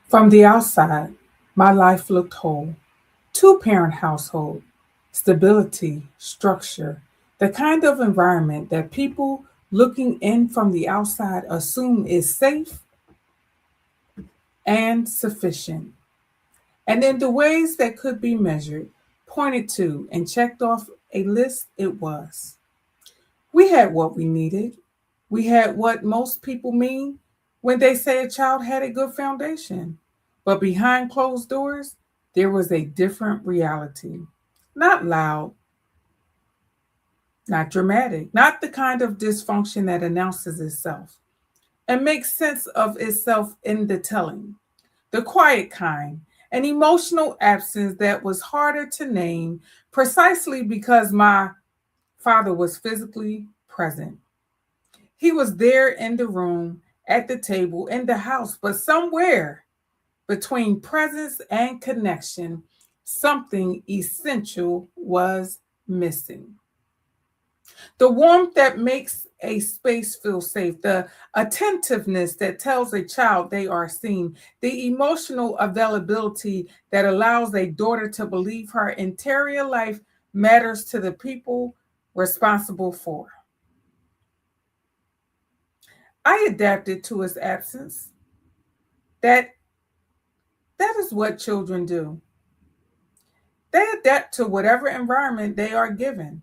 From the outside, my life looked whole. Two-parent household, stability, structure, the kind of environment that people looking in from the outside assume is safe and sufficient. And in the ways that could be measured, pointed to, and checked off a list, it was. We had what we needed. We had what most people mean when they say a child had a good foundation. But behind closed doors, there was a different reality. Not loud, not dramatic, not the kind of dysfunction that announces itself and makes sense of itself in the telling. The quiet kind, an emotional absence that was harder to name precisely because my father was physically present. He was there in the room, at the table, in the house, but somewhere between presence and connection, something essential was missing. The warmth that makes a space feel safe, the attentiveness that tells a child they are seen, the emotional availability that allows a daughter to believe her interior life matters to the people responsible for. I adapted to his absence. That that is what children do. They adapt to whatever environment they are given,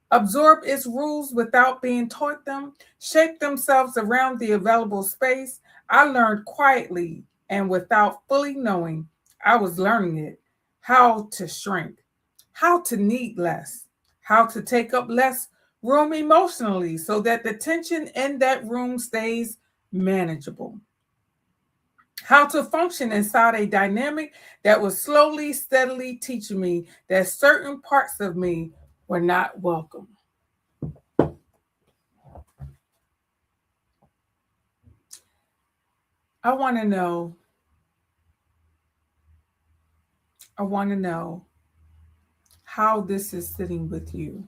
absorb its rules without being taught them, shape themselves around the available space. I learned quietly and without fully knowing I was learning it, how to shrink, how to need less, how to take up less room emotionally so that the tension in that room stays manageable, how to function inside a dynamic that was slowly, steadily teaching me that certain parts of me were not welcome. I want to know, I want to know how this is sitting with you.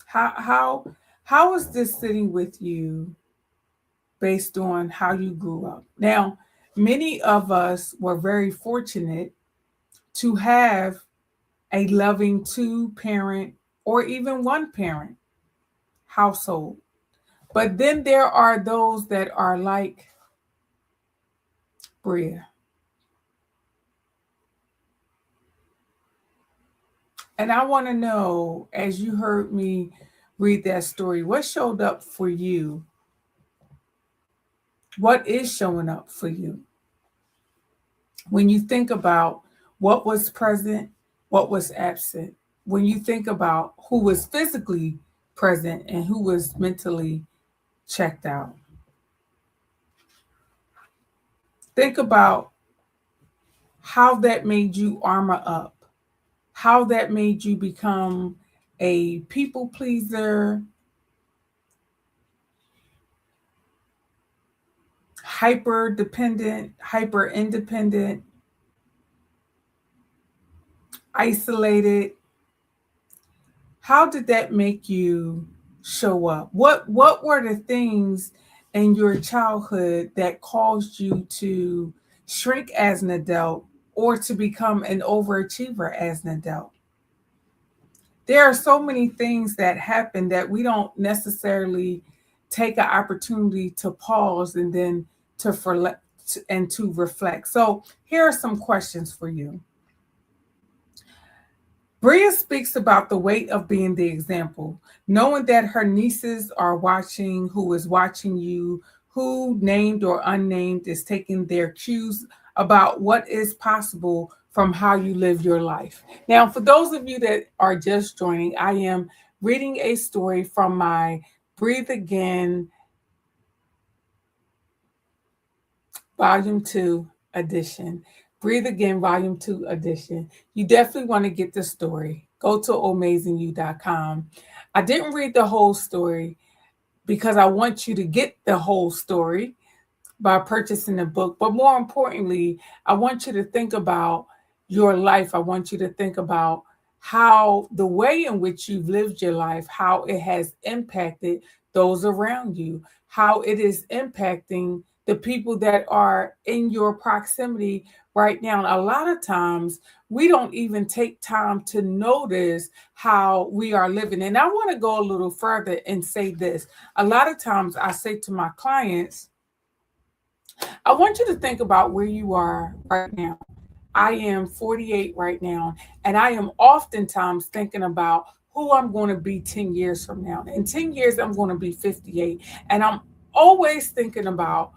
How how how is this sitting with you based on how you grew up? Now, many of us were very fortunate to have a loving two-parent or even one-parent household. But then there are those that are like Briah. And I want to know, as you heard me read that story, what showed up for you? What is showing up for you? When you think about what was present, what was absent, when you think about who was physically present and who was mentally checked out, think about how that made you armor up, how that made you become a people pleaser, hyper dependent, hyper independent, isolated. How did that make you show up? What were the things in your childhood that caused you to shrink as an adult or to become an overachiever as an adult? There are so many things that happen that we don't necessarily take an opportunity to pause and then to reflect. So here are some questions for you. Bria speaks about the weight of being the example, knowing that her nieces are watching, who is watching you, who named or unnamed is taking their cues about what is possible from how you live your life. Now, for those of you that are just joining, I am reading a story from my Breathe Again Volume 2 edition. Breathe Again Volume 2 edition. You definitely want to get the story. Go to OmazingYou.com. I didn't read the whole story because I want you to get the whole story by purchasing the book. But more importantly, I want you to think about your life. I want you to think about how the way in which you've lived your life, how it has impacted the those around you, how it is impacting the people that are in your proximity right now. A lot of times we don't even take time to notice how we are living. And I want to go a little further and say this. A lot of times I say to my clients, I want you to think about where you are right now. I am 48 right now, and I am oftentimes thinking about who I'm going to be 10 years from now. In 10 years, I'm going to be 58, and I'm always thinking about,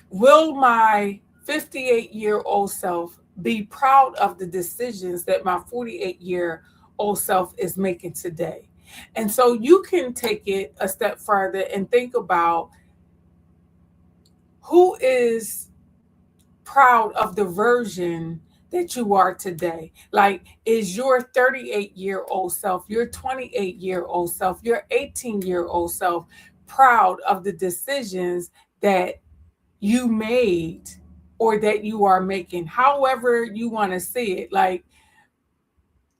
will my 58-year-old self be proud of the decisions that my 48-year-old self is making today? And so you can take it a step further and think about who is proud of the version that you are today. Like, is your 38-year-old self, your 28-year-old self, your 18-year-old self proud of the decisions that you made or that you are making? However you want to see it. Like,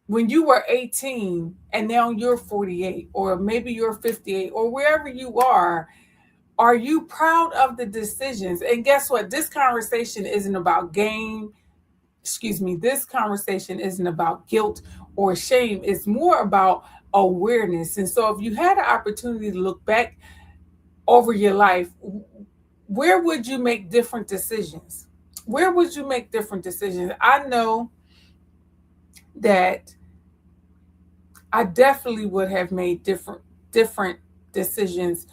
when you were 18 and now you're 48, or maybe you're 58, or wherever you are you proud of the decisions? And guess what? This conversation isn't about this conversation isn't about guilt or shame. It's more about awareness. And so if you had an opportunity to look back over your life, where would you make different decisions? Where would you make different decisions? I know that I definitely would have made different decisions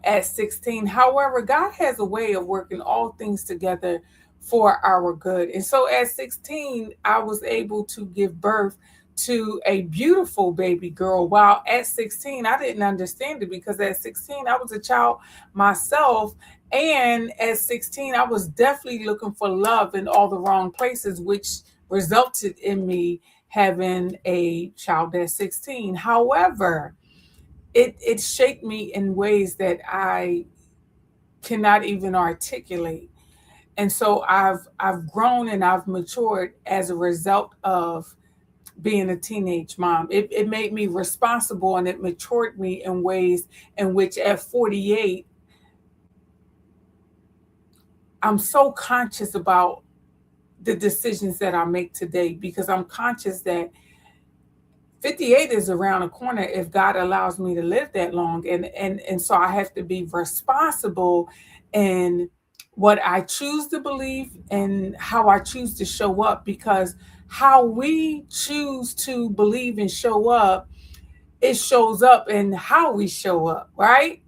at 16. However, God has a way of working all things together for our good. And so at 16, I was able to give birth to a beautiful baby girl. While at 16, I didn't understand it, because at 16, I was a child myself. And at 16, I was definitely looking for love in all the wrong places, which resulted in me having a child at 16. However, it shaped me in ways that I cannot even articulate. And so I've grown and I've matured as a result of being a teenage mom. It made me responsible, and it matured me in ways in which at 48, I'm so conscious about the decisions that I make today, because I'm conscious that 58 is around the corner if God allows me to live that long. And so I have to be responsible in what I choose to believe and how I choose to show up, because how we choose to believe and show up, it shows up in how we show up, right?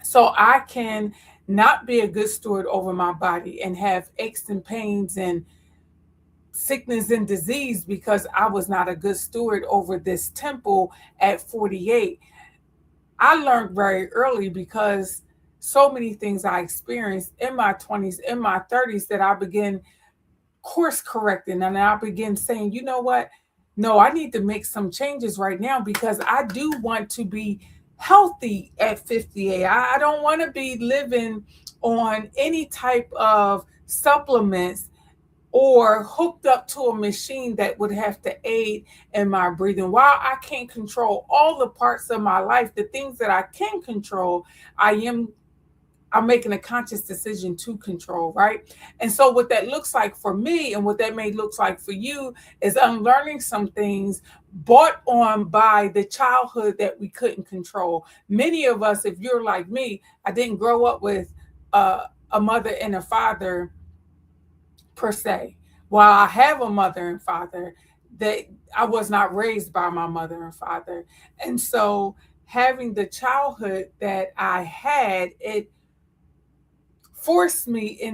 So I can not be a good steward over my body and have aches and pains and sickness and disease because I was not a good steward over this temple at 48. I learned very early, because so many things I experienced in my 20s, in my 30s, that I began course correcting, and I began saying, you know what? No, I need to make some changes right now, because I do want to be healthy at 58. I don't want to be living on any type of supplements or hooked up to a machine that would have to aid in my breathing. While I can't control all the parts of my life, the things that I can control, I'm making a conscious decision to control, right? And so what that looks like for me, and what that may look like for you, is unlearning some things brought on by the childhood that we couldn't control. Many of us, if you're like me, I didn't grow up with a mother and a father per se. While I have a mother and father, that I was not raised by my mother and father. And so having the childhood that I had, it forced me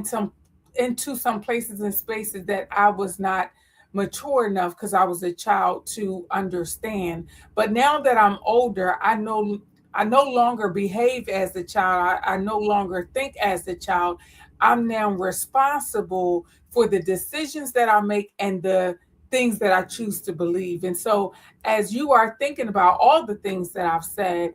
into some places and spaces that I was not mature enough, because I was a child, to understand. But now that I'm older, I no longer behave as a child. I no longer think as a child. I'm now responsible for the decisions that I make and the things that I choose to believe. And so as you are thinking about all the things that I've said,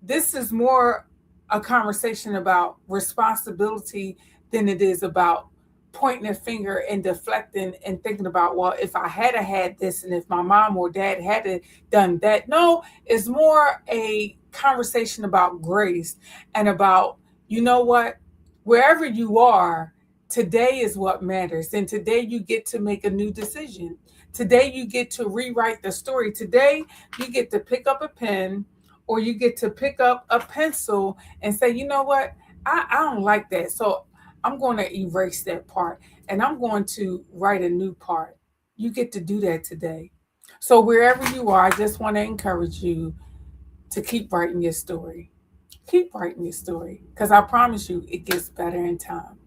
this is more a conversation about responsibility than it is about pointing a finger and deflecting and thinking about, well, if I had had this and if my mom or dad had done that. No, it's more a conversation about grace and about, you know what, wherever you are, today is what matters. And today you get to make a new decision. Today you get to rewrite the story. Today you get to pick up a pen or you get to pick up a pencil and say, you know what, I don't like that. So I'm going to erase that part and I'm going to write a new part. You get to do that today. So wherever you are, I just want to encourage you to keep writing your story. Keep writing your story because I promise you it gets better in time.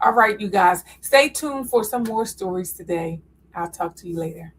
All right, you guys, stay tuned for some more stories today. I'll talk to you later.